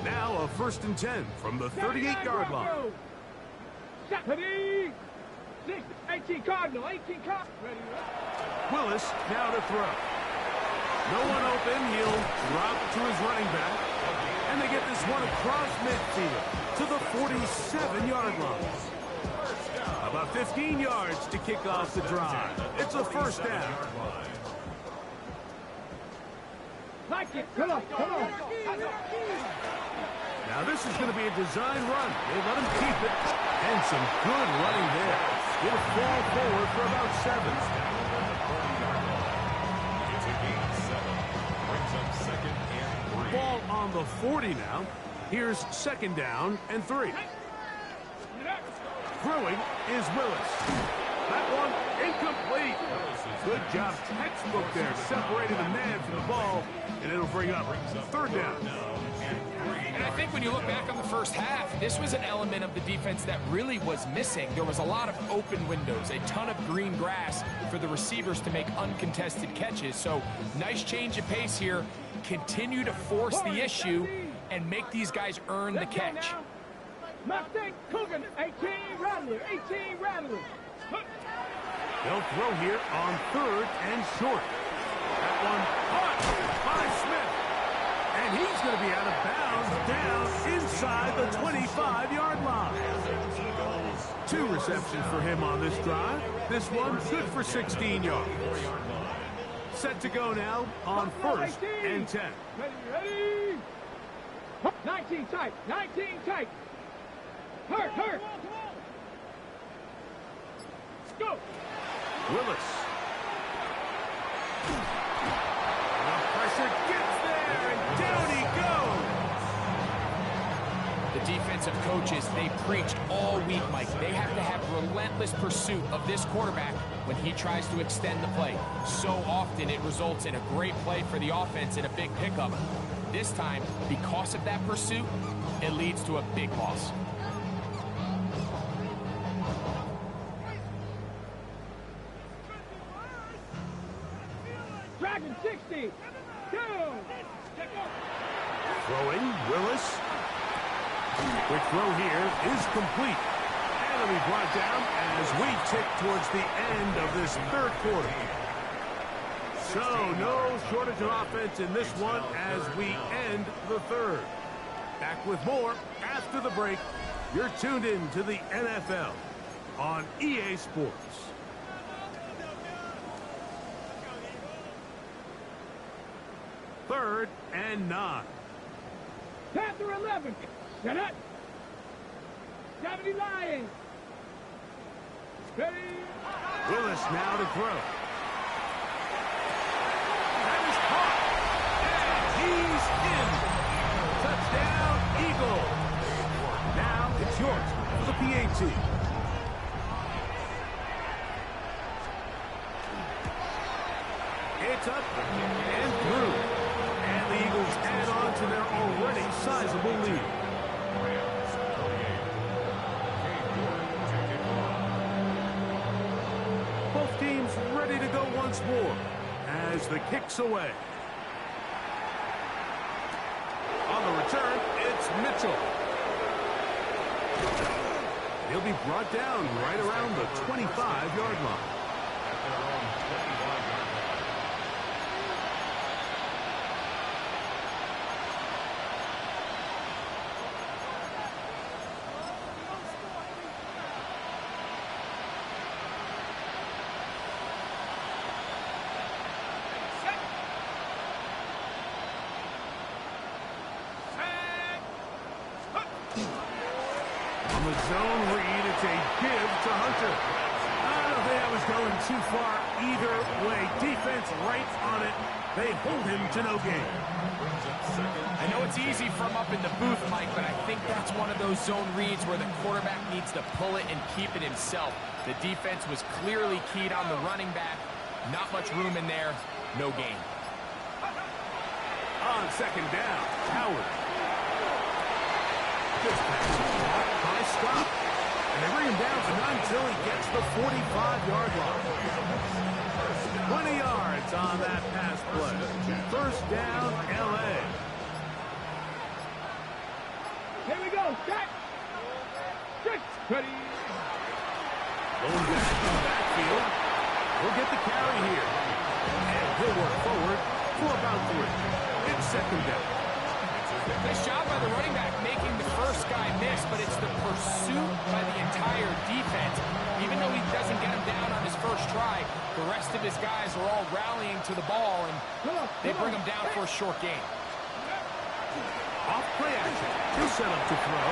C: Now a 1st and 10 from the 38-yard line.
D: Ready? 18 Cardinal. 18 Cardinal. Ready?
C: Willis now to throw. No one open. He'll drop to his running back.
B: A gain
C: And they get this one across midfield to the 47-yard line. About 15 yards to kick off the drive. It's a first down.
D: Like it. Come on, come on.
C: Now this is going to be a design run. They let him keep it. And some good running there. He'll fall forward for about 7.
B: It's a gain of 7. Brings up second and 3.
C: Ball on the 40 now. Here's second down and 3. Throwing is Willis. That one incomplete. Good job, textbook there, separating the man from the ball, and it'll bring up third down.
E: And I think when you look back on the first half, this was an element of the defense that really was missing. There was a lot of open windows, a ton of green grass for the receivers to make uncontested catches. So nice change of pace here. Continue to force the issue and make these guys earn the catch.
D: Mustang Coogan, 18 Rattler, 18 Rattler.
C: They'll throw here on third and short. That one caught by Smith. And he's going to be out of bounds down inside the 25-yard line. 2 receptions for him on this drive. This one good for 16 yards. Set to go now on first and 10.
D: Ready? 19 tight, 19 tight. Hurt. Go.
C: Willis. The pressure gets there, and down he goes.
E: The defensive coaches, they preach all week, Mike. They have to have relentless pursuit of this quarterback when he tries to extend the play. So often it results in a great play for the offense and a big pickup. This time, because of that pursuit, it leads to a big loss.
D: Dragon 60. Go.
C: Throwing, Willis. Quick throw here is complete. And it'll be brought down as we tick towards the end of this third quarter. So no shortage of offense in this one as we end the third. Back with more after the break. You're tuned in to the NFL on EA Sports. Third and 9.
D: Panther 11. Set up. 70 Lions. Ready.
C: Willis now to throw. That is caught. And he's in. Touchdown, Eagle. Now it's yours for the PAT. It's up and through. And the Eagles add on to their already sizable lead. Both teams ready to go once more as the kick's away. On the return, it's Mitchell. He'll be brought down right around the 25-yard line. On the zone read, it's a give to Hunter. I don't think I was going too far either way. Defense right on it. They hold him to no gain.
E: I know it's easy from up in the booth, Mike, but I think that's one of those zone reads where the quarterback needs to pull it and keep it himself. The defense was clearly keyed on the running back. Not much room in there. No gain.
C: On second down, Howard. This pass is caught by Scott. And they bring him down to none until he gets the 45-yard line. 20 yards on that pass play. First down, L.A.
D: Here we go. Set. Six. Ready.
C: Going back to the backfield. He'll get the carry here. And he'll work forward for about 3. It's second down.
E: Nice job by the running back making the first guy miss, but it's the pursuit by the entire defense. Even though he doesn't get him down on his first try, the rest of his guys are all rallying to the ball, and they bring him down for a short gain.
C: Off play action. He'll set up to throw.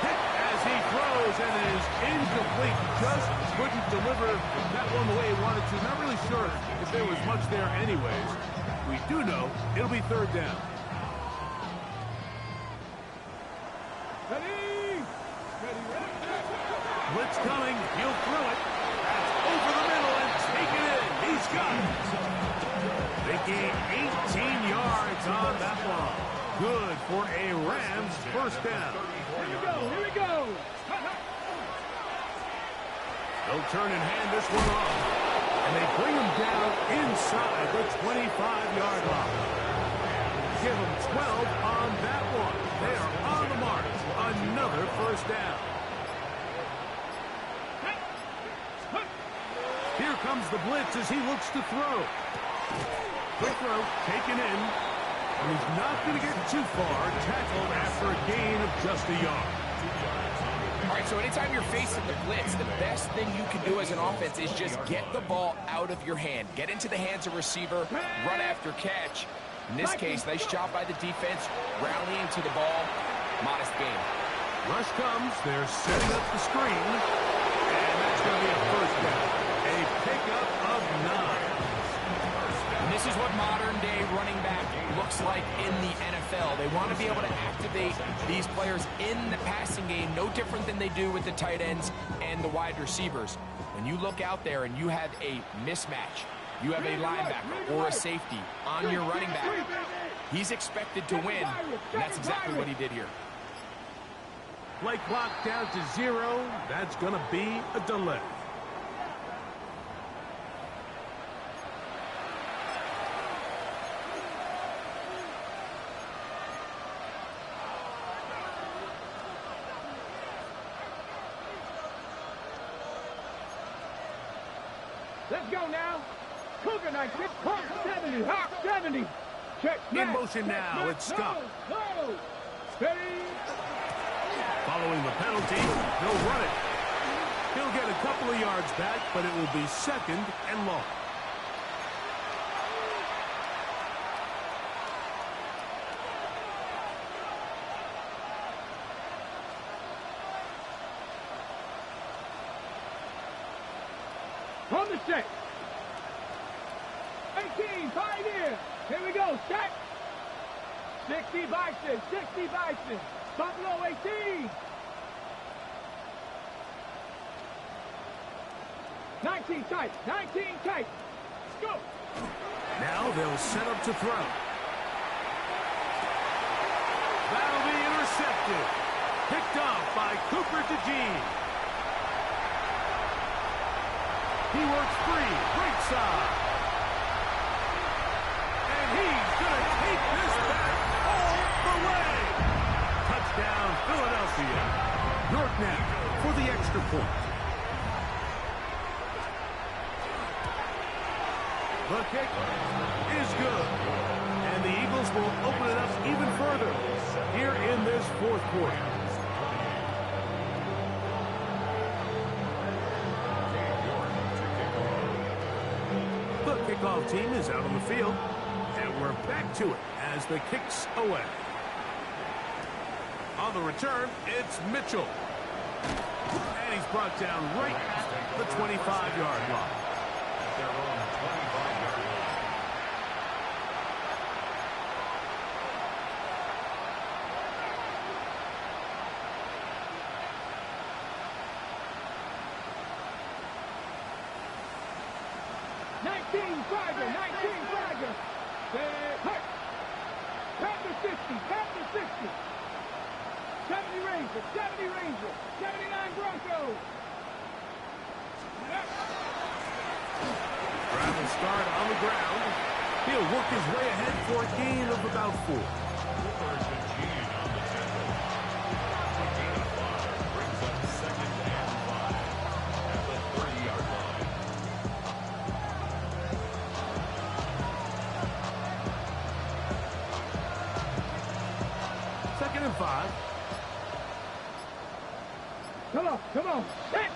C: Hit as he throws, and it is incomplete. Just couldn't deliver that one the way he wanted to. Not really sure if there was much there anyways. We do know it'll be third down. Blitz coming. He'll throw it. That's over the middle and take it in. He's got it. They gain 18 yards on that ball. Good for a Rams first down.
D: Here we go.
C: They'll turn and hand this one off. And they bring him down inside the 25-yard line. Give them 12 on that one. They are on the mark. Another first down. Here comes the blitz as he looks to throw. Quick throw, taken in. And he's not going to get too far. Tackled after a gain of just a yard.
E: All right, so anytime you're facing the blitz, the best thing you can do as an offense is just get the ball out of your hand. Get into the hands of receiver, run after catch. In this case, nice job by the defense, rallying to the ball. Modest gain.
C: Rush comes. They're setting up the screen. And that's going to be a first down. A pickup of 9.
E: And this is what modern-day running back looks like in the NFL. They want to be able to activate these players in the passing game, no different than they do with the tight ends and the wide receivers. When you look out there and you have a mismatch, you have a linebacker or a safety on your running back, he's expected to win, and that's exactly what he did here.
C: Play clock down to 0. That's going to be a delay.
D: Let's go now. Cougar Knight, Hawk 70, Hawk 70. Check.
C: In motion now, it's Scott.
D: No. Steady.
C: Following the penalty, he'll run it. He'll get a couple of yards back, but it will be second and long.
D: On the set. 18, Pioneer. Here we go, set. 60 Bison, 60 Bison. Buffalo 18. 19 tight, 19 tight. Let's go.
C: Now they'll set up to throw. That'll be intercepted. Picked off by Cooper DeJean. He works free, right side. And he's going to take this back all the way. Touchdown, Philadelphia. York now for the extra point. The kick is good. And the Eagles will open it up even further here in this fourth quarter. The kickoff team is out on the field, and we're back to it as the kick's away. On the return, it's Mitchell. And he's brought down right at the 25-yard line.
B: Their own 25-yard line.
D: Panther 60, Panther 60. 70 Ranger, 70 Ranger, 79 Broncos.
C: Drive will start on the ground. He'll work his way ahead for a gain of about 4.
B: Cooper DeJean on the tackle. A gain of 5 brings up second and 5 at the 30-yard line.
C: 2nd and 5.
D: Come on, come on. Hit.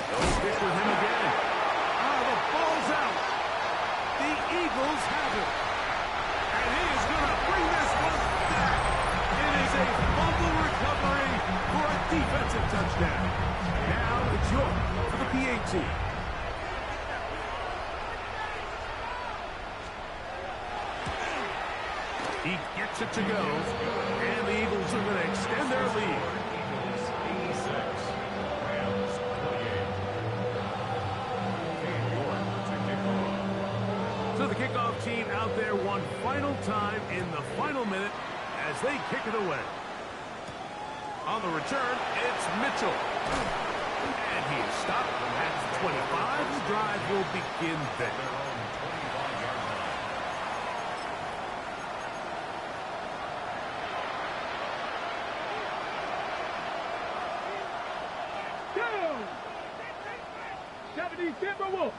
C: They'll stick with him again. The ball's out. The Eagles have it. And he is going to bring this one back. It is a fumble recovery for a defensive touchdown. Now it's York for the PAT. He gets it to go. And the Eagles are going to extend their lead.
B: Eagles 86, Rams 28. Team York to kick off.
C: So the kickoff team out there one final time in the final minute as they kick it away. On the return, it's Mitchell. And he is stopped at 25. The drive will begin there.
D: Down. 70 Timberwolves.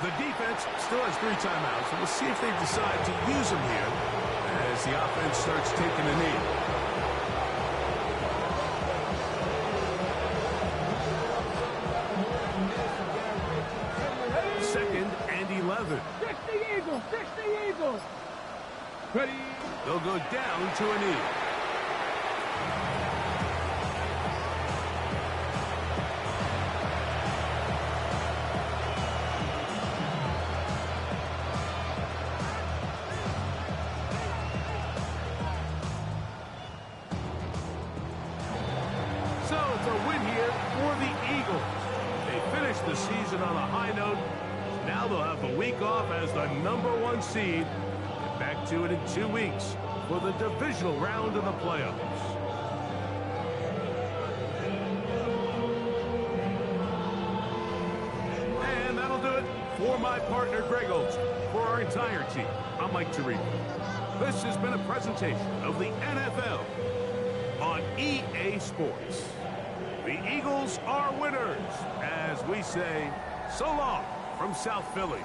C: The defense still has 3 timeouts, and we'll see if they decide to use them here as the offense starts taking a knee. Second and 11.
D: 60 Eagles, 60 Eagles. Ready.
C: They'll go down to a knee. So it's a win here for the Eagles. They finished the season on a high note. Now they'll have the week off as the #1 seed. Get back to it in 2 weeks for the divisional round of the playoffs. And that'll do it for my partner, Greg Olson. For our entire team, I'm Mike Tirico. This has been a presentation of the NFL on EA Sports. The Eagles are winners, as we say, so long from South Philly.